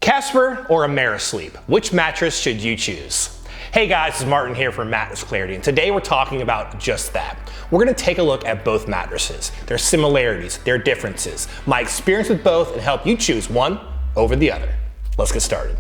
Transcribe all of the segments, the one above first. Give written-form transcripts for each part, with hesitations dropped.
Casper or Amerisleep? Which mattress should you choose? Hey guys, this is Martin here from Mattress Clarity, and today we're talking about just that. We're going to take a look at both mattresses, their similarities, their differences, my experience with both, and help you choose one over the other. Let's get started.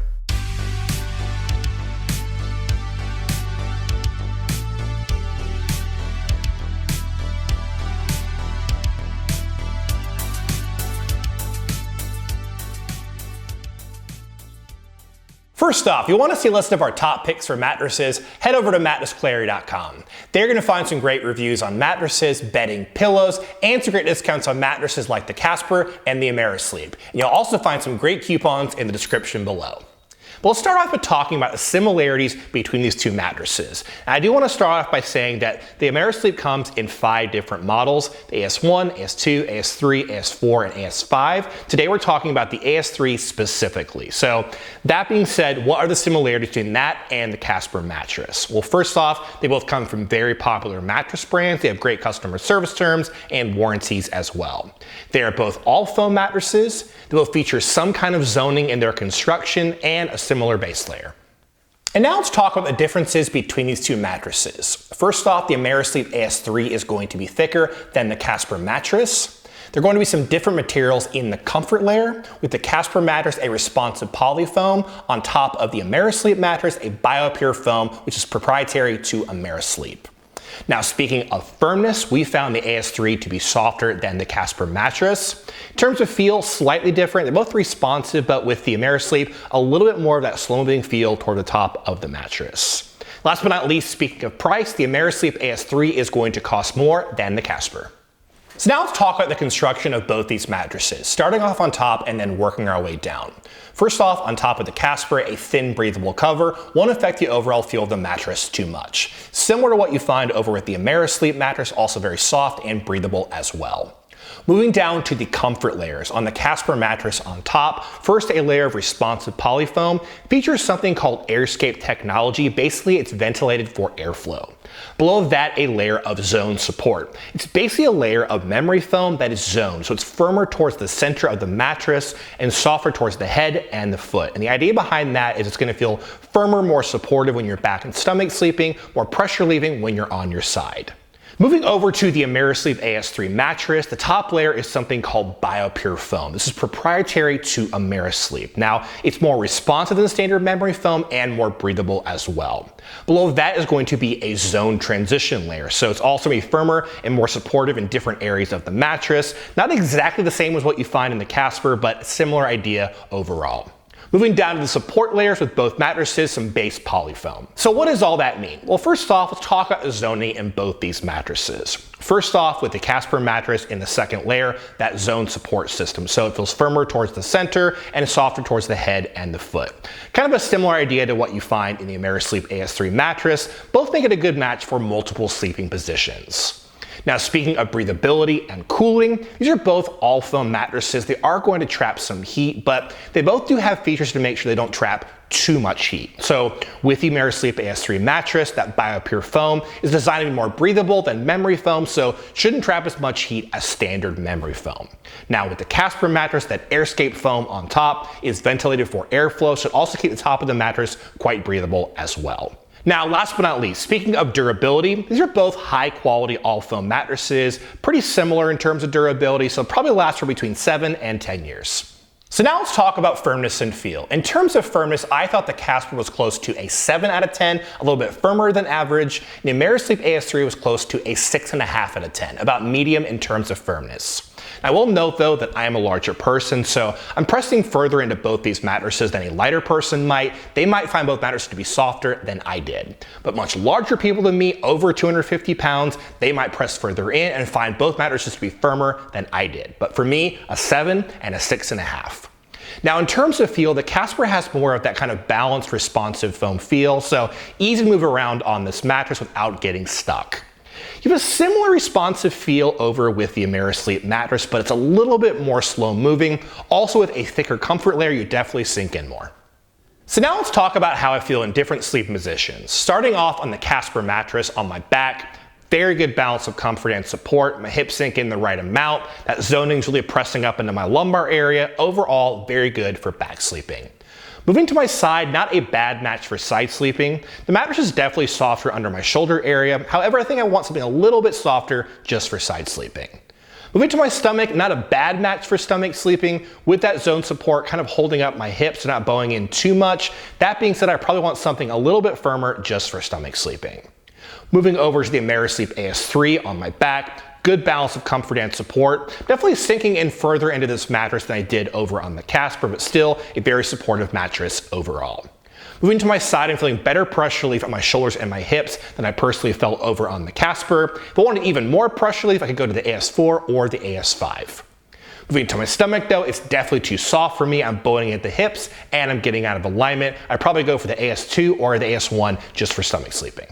First off, if you want to see a list of our top picks for mattresses, head over to mattressclarity.com. There you're going to find some great reviews on mattresses, bedding, pillows, and some great discounts on mattresses like the Casper and the Amerisleep. And you'll also find some great coupons in the description below. But let's start off with talking about the similarities between these two mattresses. And I do want to start off by saying that the Amerisleep comes in 5 different models: the AS1, AS2, AS3, AS4, and AS5. Today we're talking about the AS3 specifically. So that being said, what are the similarities between that and the Casper mattress? Well, first off, they both come from very popular mattress brands. They have great customer service terms and warranties as well. They are both all foam mattresses. They both feature some kind of zoning in their construction and a similar base layer. And now let's talk about the differences between these two mattresses. First off, the Amerisleep AS3 is going to be thicker than the Casper mattress. There are going to be some different materials in the comfort layer, with the Casper mattress a responsive polyfoam, on top of the Amerisleep mattress a BioPure foam, which is proprietary to Amerisleep. Now, speaking of firmness, we found the AS3 to be softer than the Casper mattress. In terms of feel, slightly different. They're both responsive, but with the Amerisleep, a little bit more of that slow-moving feel toward the top of the mattress. Last but not least, speaking of price, the Amerisleep AS3 is going to cost more than the Casper. So now let's talk about the construction of both these mattresses, starting off on top and then working our way down. First off, on top of the Casper, a thin, breathable cover won't affect the overall feel of the mattress too much. Similar to what you find over with the Amerisleep mattress, also very soft and breathable as well. Moving down to the comfort layers, on the Casper mattress on top, first a layer of responsive polyfoam features something called AirScape technology. Basically, it's ventilated for airflow. Below that, a layer of zone support. It's basically a layer of memory foam that is zoned, so it's firmer towards the center of the mattress and softer towards the head and the foot. And the idea behind that is it's going to feel firmer, more supportive when you're back and stomach sleeping, more pressure relieving when you're on your side. Moving over to the Amerisleep AS3 mattress, the top layer is something called BioPure foam. This is proprietary to Amerisleep. Now, it's more responsive than standard memory foam and more breathable as well. Below that is going to be a zone transition layer, so it's also going to be firmer and more supportive in different areas of the mattress. Not exactly the same as what you find in the Casper, but similar idea overall. Moving down to the support layers with both mattresses, some base polyfoam. So what does all that mean? Well, first off, let's talk about the zoning in both these mattresses. First off, with the Casper mattress in the second layer, that zone support system. So it feels firmer towards the center and softer towards the head and the foot. Kind of a similar idea to what you find in the Amerisleep AS3 mattress. Both make it a good match for multiple sleeping positions. Now, speaking of breathability and cooling, these are both all foam mattresses. They are going to trap some heat, but they both do have features to make sure they don't trap too much heat. So with the Amerisleep AS3 mattress, that BioPure foam is designed to be more breathable than memory foam, so shouldn't trap as much heat as standard memory foam. Now with the Casper mattress, that AirScape foam on top is ventilated for airflow, so it also keeps the top of the mattress quite breathable as well. Now, last but not least, speaking of durability, these are both high quality all foam mattresses, pretty similar in terms of durability, so probably last for between 7 and 10 years. So now let's talk about firmness and feel. In terms of firmness, I thought the Casper was close to a 7 out of 10, a little bit firmer than average. The Amerisleep AS3 was close to a 6.5 out of 10, about medium in terms of firmness. I will note though that I am a larger person, so I'm pressing further into both these mattresses than a lighter person might. They might find both mattresses to be softer than I did. But much larger people than me, over 250 pounds, they might press further in and find both mattresses to be firmer than I did. But for me, a 7 and a 6.5. Now, in terms of feel, the Casper has more of that kind of balanced, responsive foam feel, so easy to move around on this mattress without getting stuck. You have a similar responsive feel over with the Amerisleep mattress, but it's a little bit more slow moving. Also with a thicker comfort layer, you definitely sink in more. So now let's talk about how I feel in different sleeping positions. Starting off on the Casper mattress on my back, very good balance of comfort and support. My hips sink in the right amount. That zoning is really pressing up into my lumbar area. Overall, very good for back sleeping. Moving to my side, not a bad match for side sleeping. The mattress is definitely softer under my shoulder area. However, I think I want something a little bit softer just for side sleeping. Moving to my stomach, not a bad match for stomach sleeping, with that zone support kind of holding up my hips and not bowing in too much. That being said, I probably want something a little bit firmer just for stomach sleeping. Moving over to the Amerisleep AS3 on my back. Good balance of comfort and support. Definitely sinking in further into this mattress than I did over on the Casper, but still a very supportive mattress overall. Moving to my side, I'm feeling better pressure relief on my shoulders and my hips than I personally felt over on the Casper. If I wanted even more pressure relief, I could go to the AS4 or the AS5. Moving to my stomach though, it's definitely too soft for me. I'm bowing at the hips and I'm getting out of alignment. I'd probably go for the AS2 or the AS1 just for stomach sleeping.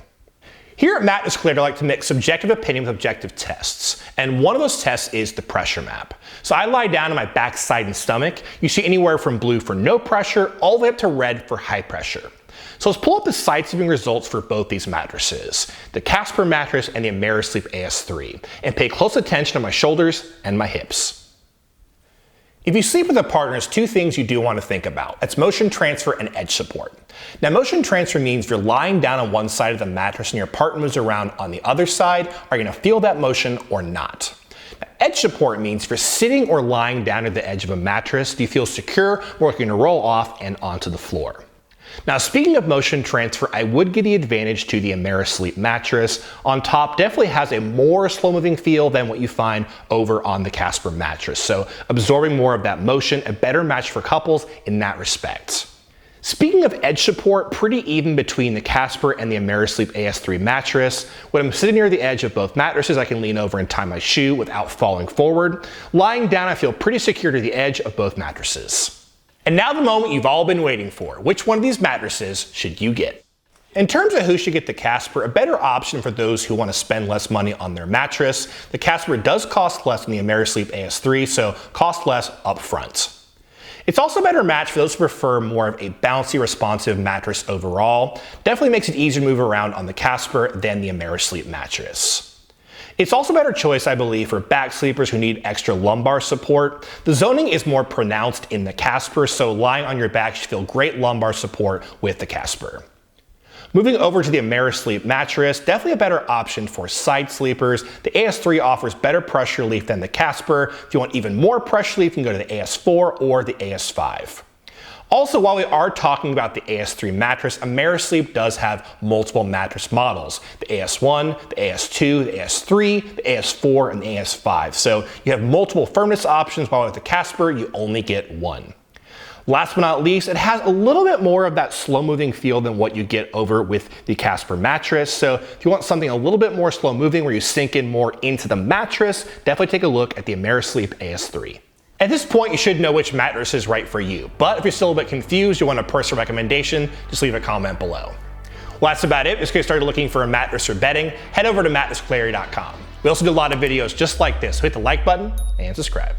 Here at Mattress Clarity, I like to mix subjective opinion with objective tests, and one of those tests is the pressure map. So I lie down on my back, side, and stomach. You see anywhere from blue for no pressure, all the way up to red for high pressure. So let's pull up the side sleeping results for both these mattresses, the Casper mattress and the Amerisleep AS3, and pay close attention to my shoulders and my hips. If you sleep with a partner, there's two things you do want to think about. That's motion transfer and edge support. Now, motion transfer means if you're lying down on one side of the mattress and your partner moves around on the other side, are you going to feel that motion or not? Now, edge support means if you're sitting or lying down at the edge of a mattress, do you feel secure or are you going to roll off and onto the floor? Now, speaking of motion transfer, I would give the advantage to the Amerisleep mattress. On top, definitely has a more slow-moving feel than what you find over on the Casper mattress. So absorbing more of that motion, a better match for couples in that respect. Speaking of edge support, pretty even between the Casper and the Amerisleep AS3 mattress. When I'm sitting near the edge of both mattresses, I can lean over and tie my shoe without falling forward. Lying down, I feel pretty secure to the edge of both mattresses. And now the moment you've all been waiting for. Which one of these mattresses should you get? In terms of who should get the Casper, a better option for those who want to spend less money on their mattress. The Casper does cost less than the Amerisleep AS3, so cost less up front. It's also a better match for those who prefer more of a bouncy, responsive mattress overall. Definitely makes it easier to move around on the Casper than the Amerisleep mattress. It's also a better choice, I believe, for back sleepers who need extra lumbar support. The zoning is more pronounced in the Casper, so lying on your back should feel great lumbar support with the Casper. Moving over to the Amerisleep mattress, definitely a better option for side sleepers. The AS3 offers better pressure relief than the Casper. If you want even more pressure relief, you can go to the AS4 or the AS5. Also, while we are talking about the AS3 mattress, Amerisleep does have multiple mattress models. The AS1, the AS2, the AS3, the AS4, and the AS5. So you have multiple firmness options, while with the Casper, you only get one. Last but not least, it has a little bit more of that slow-moving feel than what you get over with the Casper mattress. So if you want something a little bit more slow-moving where you sink in more into the mattress, definitely take a look at the Amerisleep AS3. At this point, you should know which mattress is right for you, but if you're still a bit confused, you want a personal recommendation, just leave a comment below. Well, that's about it. Just get started looking for a mattress or bedding, head over to mattressclarity.com. We also do a lot of videos just like this, so hit the like button and subscribe.